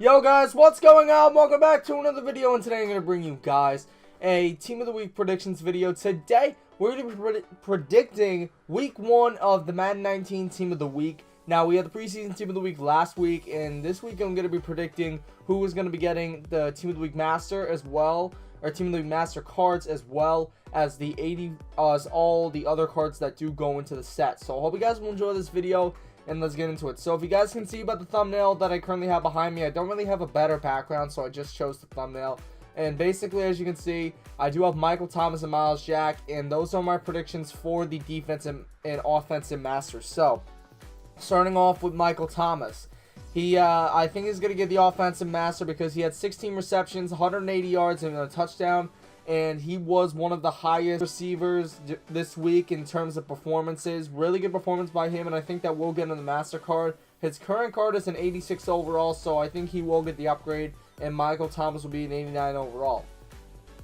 Yo guys, what's going on? Welcome back to another video, and today I'm going to bring you guys a Team of the Week predictions video. Today, we're going to be predicting Week 1 of the Madden 19 Team of the Week. Now, we had the preseason Team of the Week last week, and this week I'm going to be predicting who is going to be getting the Team of the Week Master as well, or Team of the Week Master cards, as well as all the other cards that do go into the set. So I hope you guys will enjoy this video, and let's get into it. So if you guys can see by the thumbnail that I currently have behind me, I don't really have a better background, so I just chose the thumbnail. And basically, as you can see, I do have Michael Thomas and Myles Jack, and those are my predictions for the defensive and offensive masters. So starting off with Michael Thomas. I think he's going to get the offensive master because he had 16 receptions, 180 yards, and a touchdown. And he was one of the highest receivers this week in terms of performances. Really good performance by him, and I think that will get him the Master card. His current card is an 86 overall, so I think he will get the upgrade, and Michael Thomas will be an 89 overall.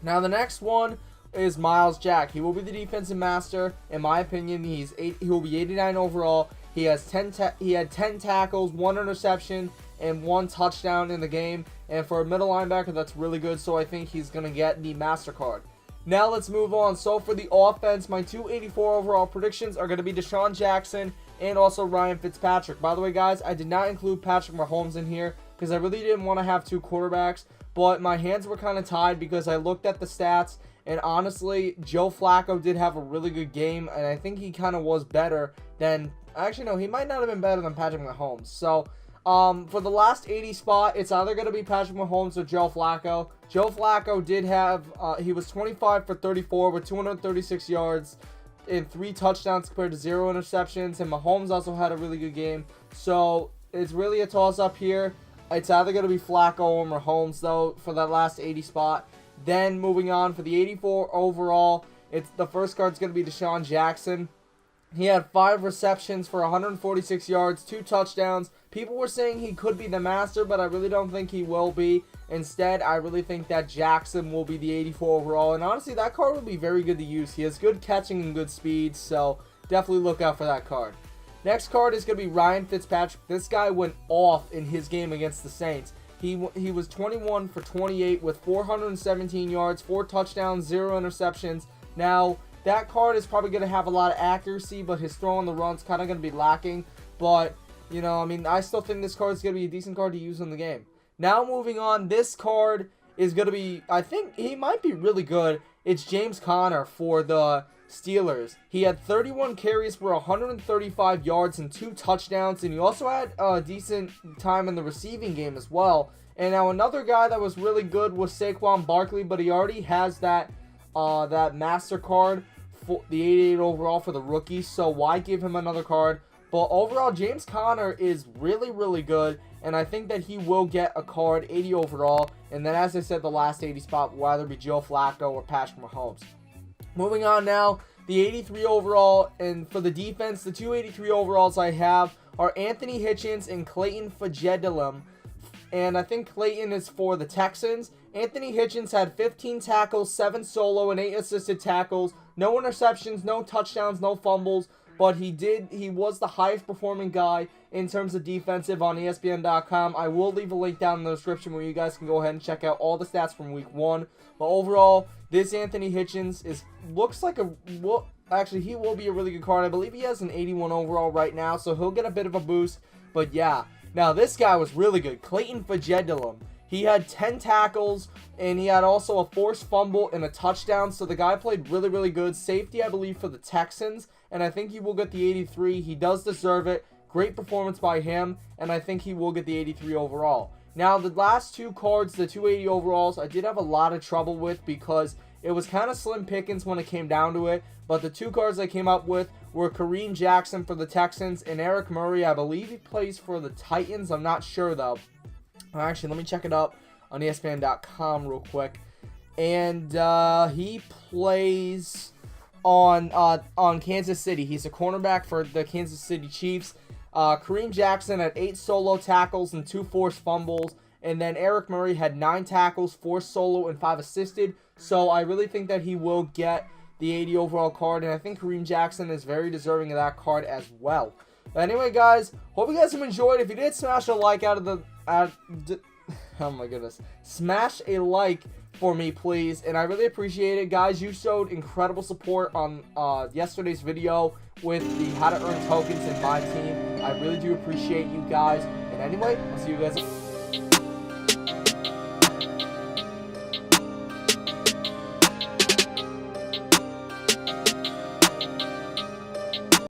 Now, the next one is Myles Jack. He will be the defensive master. In my opinion, he will be 89 overall. He had 10 tackles, 1 interception, and 1 touchdown in the game. And for a middle linebacker, that's really good, so I think he's going to get the Master card. Now let's move on. So for the offense, my 284 overall predictions are going to be Deshaun Jackson and also Ryan Fitzpatrick. By the way, guys, I did not include Patrick Mahomes in here because I really didn't want to have 2 quarterbacks, but my hands were kind of tied because I looked at the stats, and honestly, Joe Flacco did have a really good game, and I think he kind of was better than... Actually, no, he might not have been better than Patrick Mahomes. So, for the last 80 spot, it's either going to be Patrick Mahomes or Joe Flacco. Joe Flacco did have, he was 25 for 34 with 236 yards and 3 touchdowns compared to 0 interceptions. And Mahomes also had a really good game. So, it's really a toss-up here. It's either going to be Flacco or Mahomes, though, for that last 80 spot. Then, moving on, for the 84 overall, the first card's going to be Deshaun Jackson. He had 5 receptions for 146 yards, 2 touchdowns. People were saying he could be the master, but I really don't think he will be. Instead, I really think that Jackson will be the 84 overall. And honestly, that card will be very good to use. He has good catching and good speed, so definitely look out for that card. Next card is going to be Ryan Fitzpatrick. This guy went off in his game against the Saints. He was 21 for 28 with 417 yards, 4 touchdowns, 0 interceptions. Now, that card is probably going to have a lot of accuracy, but his throw on the run's kind of going to be lacking. But, you know, I mean, I still think this card is going to be a decent card to use in the game. Now, moving on, this card is going to be, I think he might be really good. It's James Conner for the Steelers. He had 31 carries for 135 yards and 2 touchdowns, and he also had a decent time in the receiving game as well. And now another guy that was really good was Saquon Barkley, but he already has that Master card for the 88 overall for the rookie, so why give him another card? But overall, James Conner is really, really good, and I think that he will get a card 80 overall. And then, as I said, the last 80 spot will either be Joe Flacco or Patrick Mahomes. Moving on now, the 83 overall, and for the defense, the 283 overalls I have are Anthony Hitchens and Clayton Fajedelem. And I think Clayton is for the Texans. Anthony Hitchens had 15 tackles, 7 solo, and 8 assisted tackles. No interceptions, no touchdowns, no fumbles. But he was the highest performing guy in terms of defensive on ESPN.com. I will leave a link down in the description where you guys can go ahead and check out all the stats from week 1. But overall, this Anthony Hitchens looks like actually, he will be a really good card. I believe he has an 81 overall right now, so he'll get a bit of a boost. But yeah. Now, this guy was really good. Clayton Fajedelem. He had 10 tackles, and he had also a forced fumble and a touchdown. So the guy played really, really good. Safety, I believe, for the Texans. And I think he will get the 83. He does deserve it. Great performance by him. And I think he will get the 83 overall. Now, the last 2 cards, the 280 overalls, I did have a lot of trouble with because it was kind of slim pickings when it came down to it. But the 2 cards I came up with were Kareem Jackson for the Texans and Eric Murray. I believe he plays for the Titans. I'm not sure, though. Actually, let me check it up on ESPN.com real quick. And he plays on Kansas City. He's a cornerback for the Kansas City Chiefs. Kareem Jackson had 8 solo tackles and 2 forced fumbles. And then Eric Murray had 9 tackles, 4 solo, and 5 assisted. So I really think that he will get the 80 overall card, and I think Kareem Jackson is very deserving of that card as well. But anyway, guys, hope you guys have enjoyed. If you did, smash a like oh my goodness, smash a like for me, please, and I really appreciate it, guys. You showed incredible support on yesterday's video with the how to earn tokens in my team. I really do appreciate you guys, and anyway, I'll see you guys